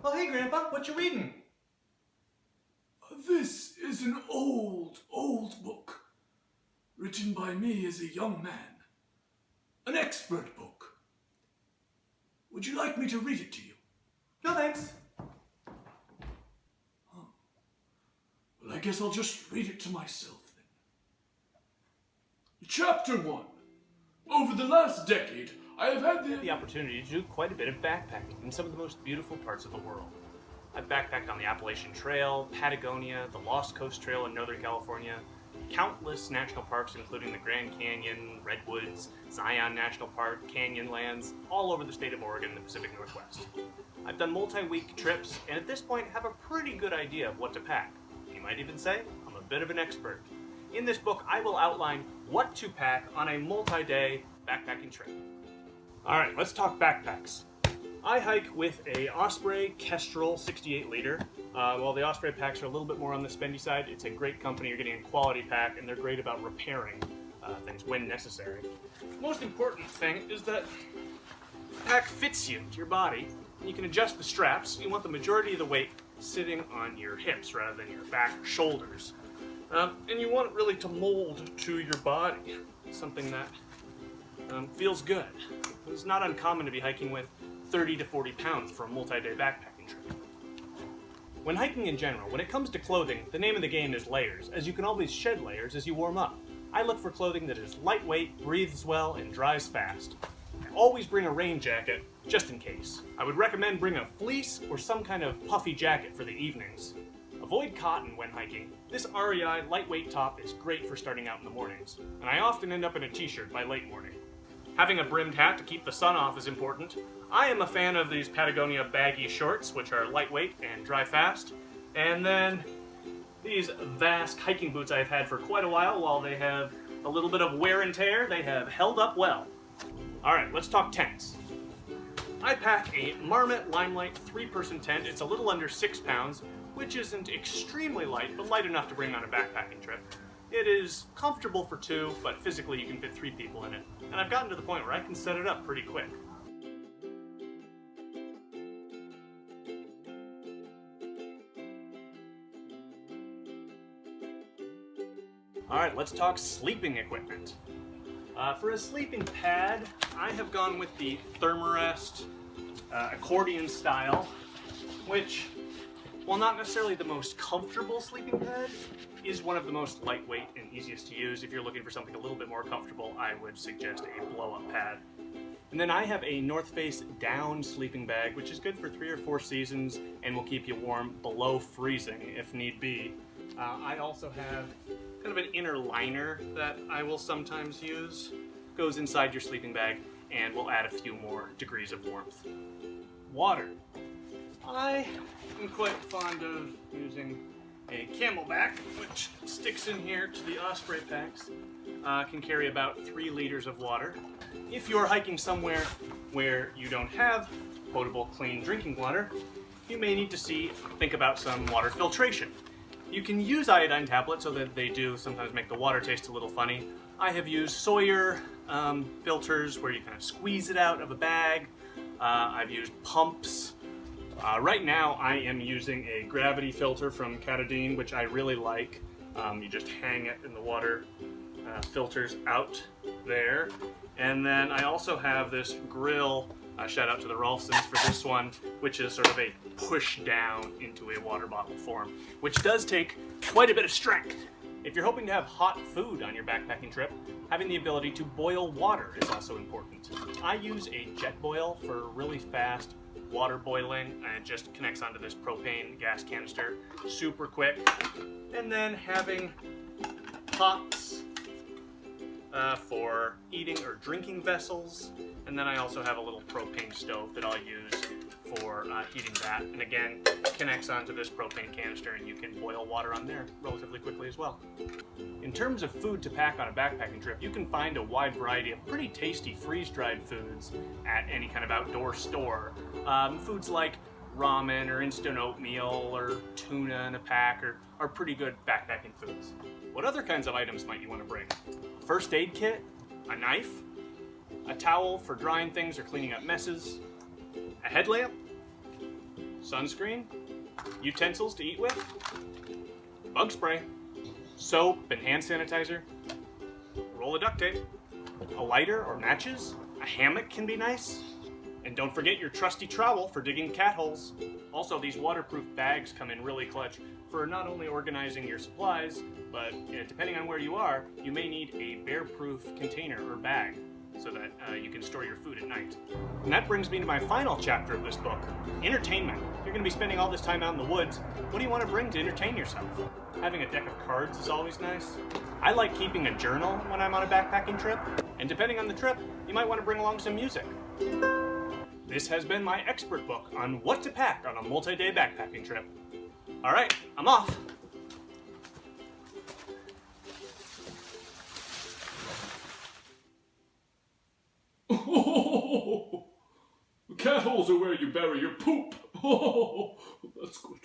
Oh, hey, Grandpa, what you reading? This is an old book, written by me as a young man. An expert book. Would you like me to read it to you? No, thanks. Well, I guess I'll just read it to myself then. Chapter 1. Over the last decade, I have had the opportunity to do quite a bit of backpacking in some of the most beautiful parts of the world. I've backpacked on the Appalachian Trail, Patagonia, the Lost Coast Trail in Northern California, countless national parks including the Grand Canyon, Redwoods, Zion National Park, Canyonlands, all over the state of Oregon and the Pacific Northwest. I've done multi-week trips and at this point have a pretty good idea of what to pack. You might even say I'm a bit of an expert. In this book, I will outline what to pack on a multi-day backpacking trip. Alright, let's talk backpacks. I hike with a Osprey Kestrel 68 liter. While the Osprey packs are a little bit more on the spendy side, it's a great company. You're getting a quality pack and they're great about repairing things when necessary. The most important thing is that the pack fits you to your body. You can adjust the straps. You want the majority of the weight sitting on your hips rather than your back or shoulders. And you want it really to mold to your body, something that feels good. It's not uncommon to be hiking with 30 to 40 pounds for a multi-day backpacking trip. When hiking in general, when it comes to clothing, the name of the game is layers, as you can always shed layers as you warm up. I look for clothing that is lightweight, breathes well, and dries fast. I always bring a rain jacket, just in case. I would recommend bring a fleece or some kind of puffy jacket for the evenings. Avoid cotton when hiking. This REI lightweight top is great for starting out in the mornings, and I often end up in a t-shirt by late morning. Having a brimmed hat to keep the sun off is important. I am a fan of these Patagonia baggy shorts, which are lightweight and dry fast. And then these vast hiking boots I've had for quite a while they have a little bit of wear and tear, they have held up well. Alright, let's talk tents. I pack a Marmot Limelight 3-person tent. It's a little under 6 pounds, which isn't extremely light, but light enough to bring on a backpacking trip. It is comfortable for 2, but physically you can fit 3 people in it. And I've gotten to the point where I can set it up pretty quick. Alright, let's talk sleeping equipment. For a sleeping pad, I have gone with the Thermarest accordion style, which, while not necessarily the most comfortable sleeping pad, is one of the most lightweight and easiest to use. If you're looking for something a little bit more comfortable, I would suggest a blow-up pad. And then I have a North Face down sleeping bag, which is good for 3 or 4 seasons and will keep you warm below freezing if need be. I also have kind of an inner liner that I will sometimes use. Goes inside your sleeping bag and will add a few more degrees of warmth. Water. I am quite fond of using a Camelback, which sticks in here to the Osprey packs. Can carry about 3 liters of water. If you're hiking somewhere where you don't have potable, clean drinking water, you may need to think about some water filtration. You can use iodine tablets, so that they do sometimes make the water taste a little funny. I have used Sawyer filters where you kind of squeeze it out of a bag. I've used pumps. Right now I am using a gravity filter from Katadyn, which I really like. You just hang it and the water filters out there. And then I also have this grill, shout out to the Ralsons for this one, which is sort of a push down into a water bottle form, which does take quite a bit of strength. If you're hoping to have hot food on your backpacking trip, having the ability to boil water is also important. I use a jet boil for really fast water boiling, and it just connects onto this propane gas canister super quick. And then having pots for eating or drinking vessels, and then I also have a little propane stove that I'll use for heating that, and again connects onto this propane canister and you can boil water on there relatively quickly as well. In terms of food to pack on a backpacking trip, you can find a wide variety of pretty tasty freeze-dried foods at any kind of outdoor store. Foods like ramen or instant oatmeal or tuna in a pack are pretty good backpacking foods. What other kinds of items might you want to bring? First aid kit, a knife, a towel for drying things or cleaning up messes, a headlamp, sunscreen, utensils to eat with, bug spray, soap and hand sanitizer, roll of duct tape, a lighter or matches, a hammock can be nice, and don't forget your trusty trowel for digging cat holes. Also, these waterproof bags come in really clutch for not only organizing your supplies, but depending on where you are, you may need a bear-proof container or bag so that you can store your food at night. And that brings me to my final chapter of this book, entertainment. You're going to be spending all this time out in the woods. What do you want to bring to entertain yourself? Having a deck of cards is always nice. I like keeping a journal when I'm on a backpacking trip, and depending on the trip, you might want to bring along some music. This has been my expert book on what to pack on a multi-day backpacking trip. All right, I'm off. Oh, cat holes are where you bury your poop. Oh, that's good.